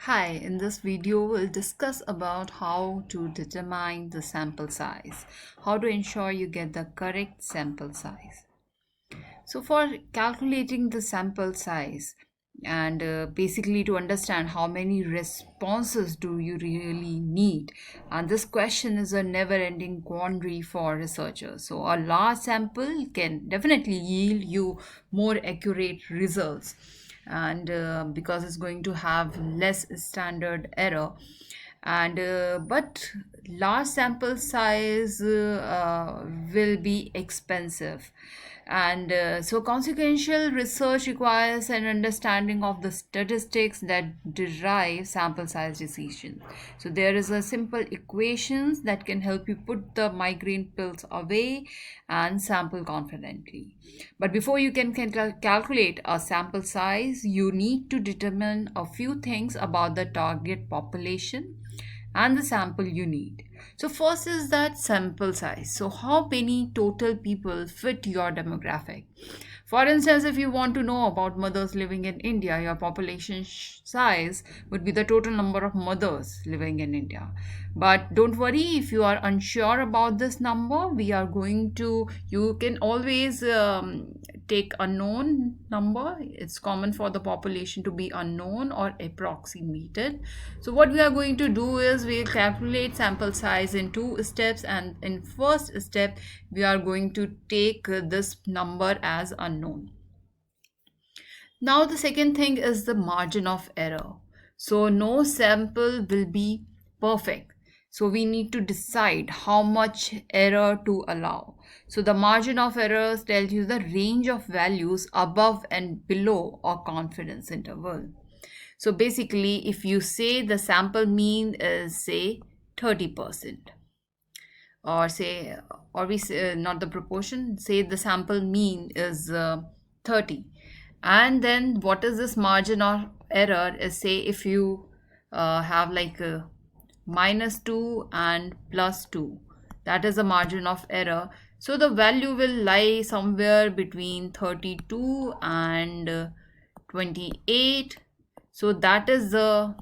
Hi, in this video we'll discuss about how to determine the sample size, how to ensure you get the correct sample size. So for calculating the sample size and basically to understand how many responses do you really need, and this question is a never-ending quandary for researchers. So a large sample can definitely yield you more accurate results, and because it's going to have less standard error, and but large sample size will be expensive, and so consequential research requires an understanding of the statistics that derive sample size decisions. So there is a simple equations that can help you put the migraine pills away and sample confidently. But before you can calculate a sample size, you need to determine a few things about the target population and the sample you need. So first is that sample size. So how many total people fit your demographic? For instance, if you want to know about mothers living in India, your population size would be the total number of mothers living in India. But don't worry if you are unsure about this number. You can always take a known number. It's common for the population to be unknown or approximated. So what we are going to do is we'll calculate sample size in two steps, and in first step we are going to take this number as unknown. Now the second thing is the margin of error. So no sample will be perfect. So we need to decide how much error to allow. So the margin of errors tells you the range of values above and below a confidence interval. So basically, if you say the sample mean is say 30%, or say, or we say not the proportion, say the sample mean is 30, and then what is this margin of error is, say if you have like -2 and +2, that is the margin of error. So the value will lie somewhere between 32 and 28. So that is the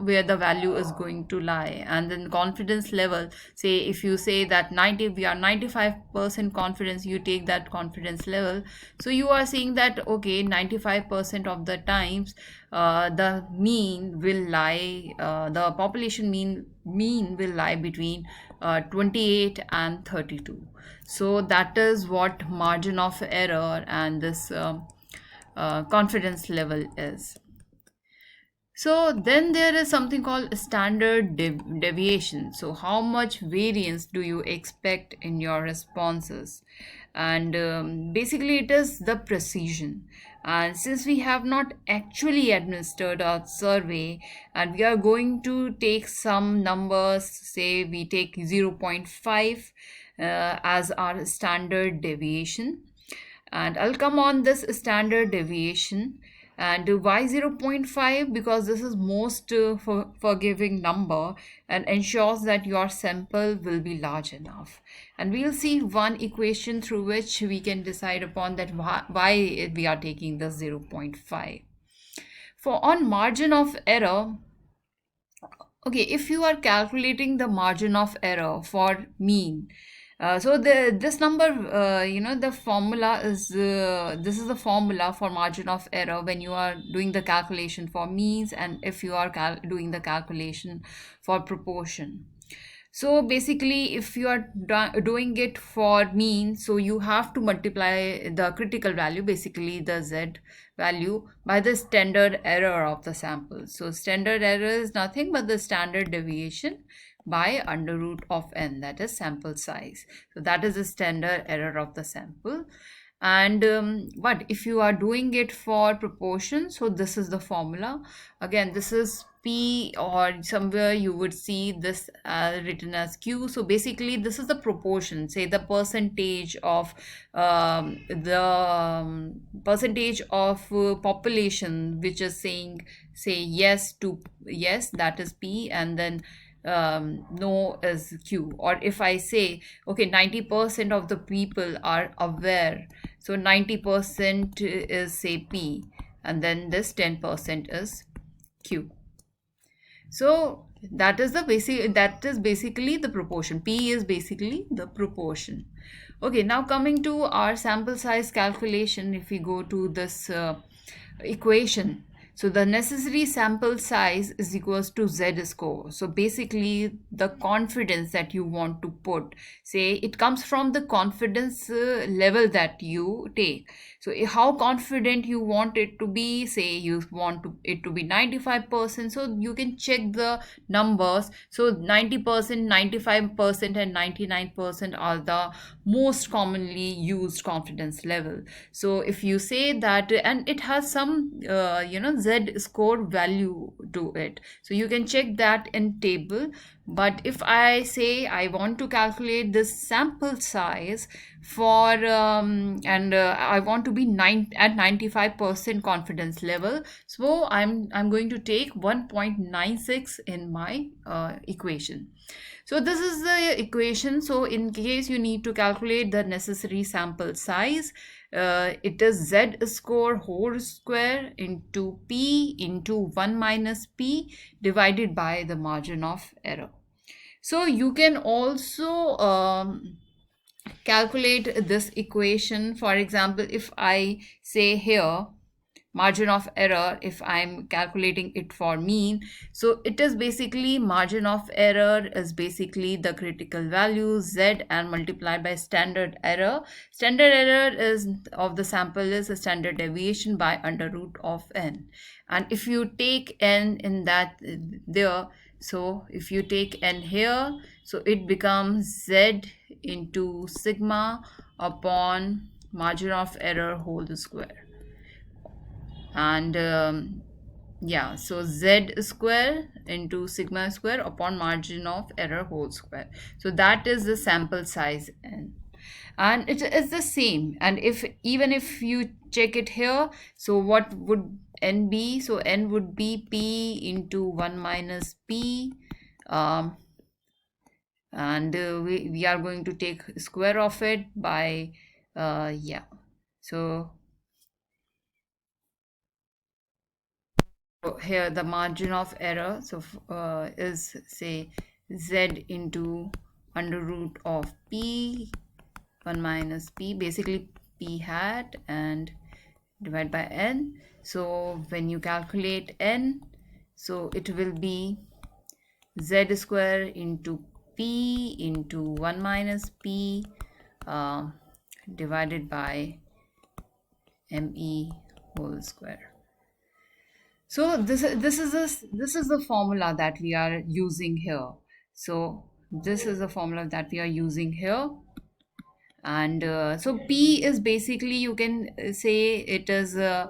where the value is going to lie. And then confidence level, say if you say that we are 95% confidence, you take that confidence level. So you are saying that okay, 95% of the times the mean will lie, the population mean will lie between 28 and 32. So that is what margin of error and this confidence level is. So then there is something called standard deviation. So how much variance do you expect in your responses? And basically it is the precision. And since we have not actually administered a survey, and we are going to take some numbers, say we take 0.5 as our standard deviation, and I'll come on this standard deviation. And why 0.5? Because this is most forgiving number and ensures that your sample will be large enough. And we'll see one equation through which we can decide upon that why we are taking the 0.5. For on margin of error, okay, if you are calculating the margin of error for mean, so this number, the formula is, this is the formula for margin of error when you are doing the calculation for means, and if you are doing the calculation for proportion. So basically, if you are doing it for mean, so you have to multiply the critical value, basically the z value, by the standard error of the sample. So standard error is nothing but the standard deviation by under root of n, that is sample size. So that is the standard error of the sample. And but if you are doing it for proportion, so this is the formula. Again, this is p, or somewhere you would see this written as q. So basically this is the proportion, say the percentage of percentage of population which is saying, say yes to yes, that is p, and then no is q. Or if I say okay, 90% of the people are aware, so 90% is say p, and then this 10% is Q. So that is basically the proportion. P is basically the proportion. Okay, now coming to our sample size calculation, if we go to this equation, so the necessary sample size is equals to Z score. So basically the confidence that you want to put, say it comes from the confidence level that you take. So how confident you want it to be, say you want it to be 95%, so you can check the numbers. So 90%, 95% and 99% are the most commonly used confidence level. So if you say that, and it has some Z score value to it, so you can check that in table. But if I say I want to calculate this sample size for and I want to be at 95% confidence level, so I'm going to take 1.96 in my equation. So this is the equation. So in case you need to calculate the necessary sample size, it is Z score whole square into P into 1 minus P divided by the margin of error. So you can also calculate this equation. For example, if I say here margin of error, if I'm calculating it for mean, so it is basically margin of error is basically the critical value Z and multiplied by standard error. Standard error is of the sample is a standard deviation by under root of n. And if you take n in that there, so if you take n here, so it becomes Z into sigma upon margin of error whole square. And yeah, so Z square into sigma square upon margin of error whole square. So that is the sample size n, and it is the same. And if even if you check it here, so what would n be? So n would be P into 1 minus P, and we are going to take square of it by yeah, so here the margin of error, so is say Z into under root of P 1 minus P, basically P hat, and divide by n. So when you calculate n, so it will be Z square into P into 1 minus P divided by ME whole square. So this is the formula that we are using here. So this is the formula that we are using here. And so P is basically, you can say it is a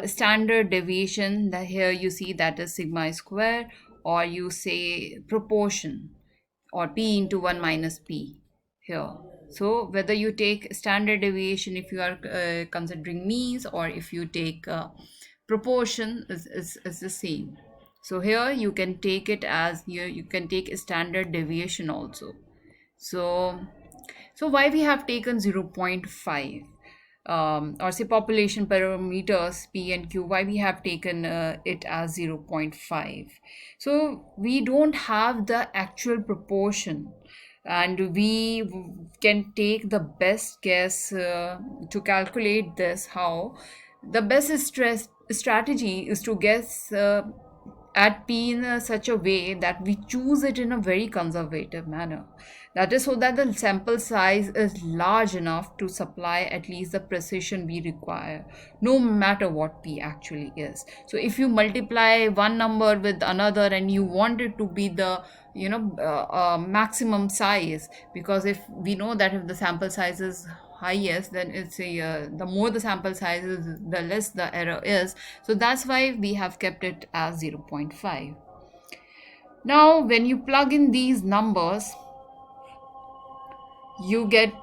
standard deviation. That here you see that is sigma square, or you say proportion, or P into 1 minus P here. So whether you take standard deviation if you are considering means, or if you take proportion, is the same. So here you can take it as you can take a standard deviation also. So why we have taken 0.5, or say population parameters P and Q, why we have taken it as 0.5? So we don't have the actual proportion, and we can take the best guess to calculate this. How the best strategy is to guess at P in such a way that we choose it in a very conservative manner. That is so that the sample size is large enough to supply at least the precision we require, no matter what P actually is. So if you multiply one number with another and you want it to be the maximum size, because if we know that if the sample size is highest, then it's the more the sample size is, the less the error is. So that's why we have kept it as 0.5. Now when you plug in these numbers, you get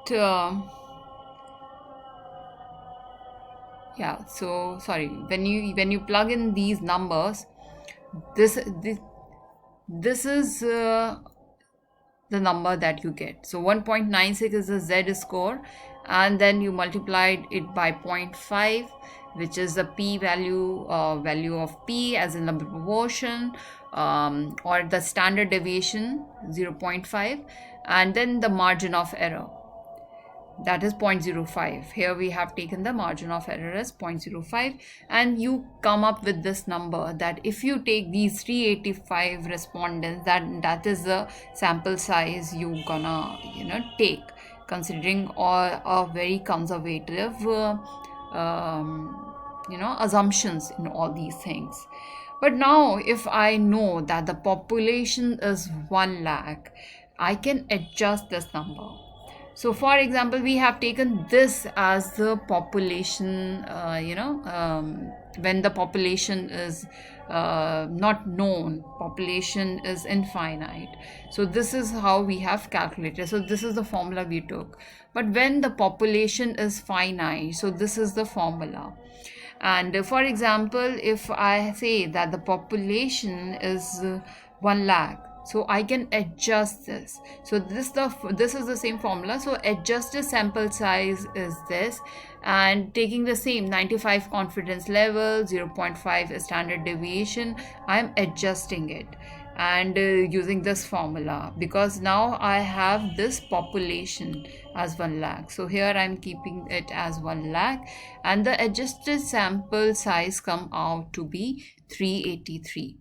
yeah, so sorry, when you plug in these numbers, this is the number that you get. So 1.96 is the Z score, and then you multiplied it by 0.5, which is the p value, value of p as in the proportion, or the standard deviation 0.5, and then the margin of error, that is 0.05. Here we have taken the margin of error as 0.05, and you come up with this number that if you take these 385 respondents, that is the sample size you gonna take, considering all a very conservative assumptions in all these things. But now if I know that the population is 1 lakh, I can adjust this number. So for example, we have taken this as the population, when the population is not known, population is infinite. So this is how we have calculated. So this is the formula we took. But when the population is finite, so this is the formula. And for example, if I say that the population is 1 lakh, so I can adjust this. So this is the same formula. So adjusted sample size is this, and taking the same 95 confidence level, 0.5 standard deviation, I am adjusting it and using this formula, because now I have this population as 1 lakh. So here I'm keeping it as 1 lakh, and the adjusted sample size come out to be 383.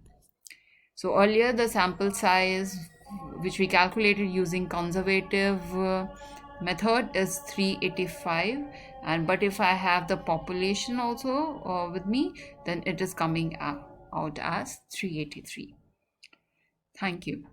So earlier the sample size which we calculated using conservative method is 385, and but if I have the population also with me, then it is coming out as 383. Thank you.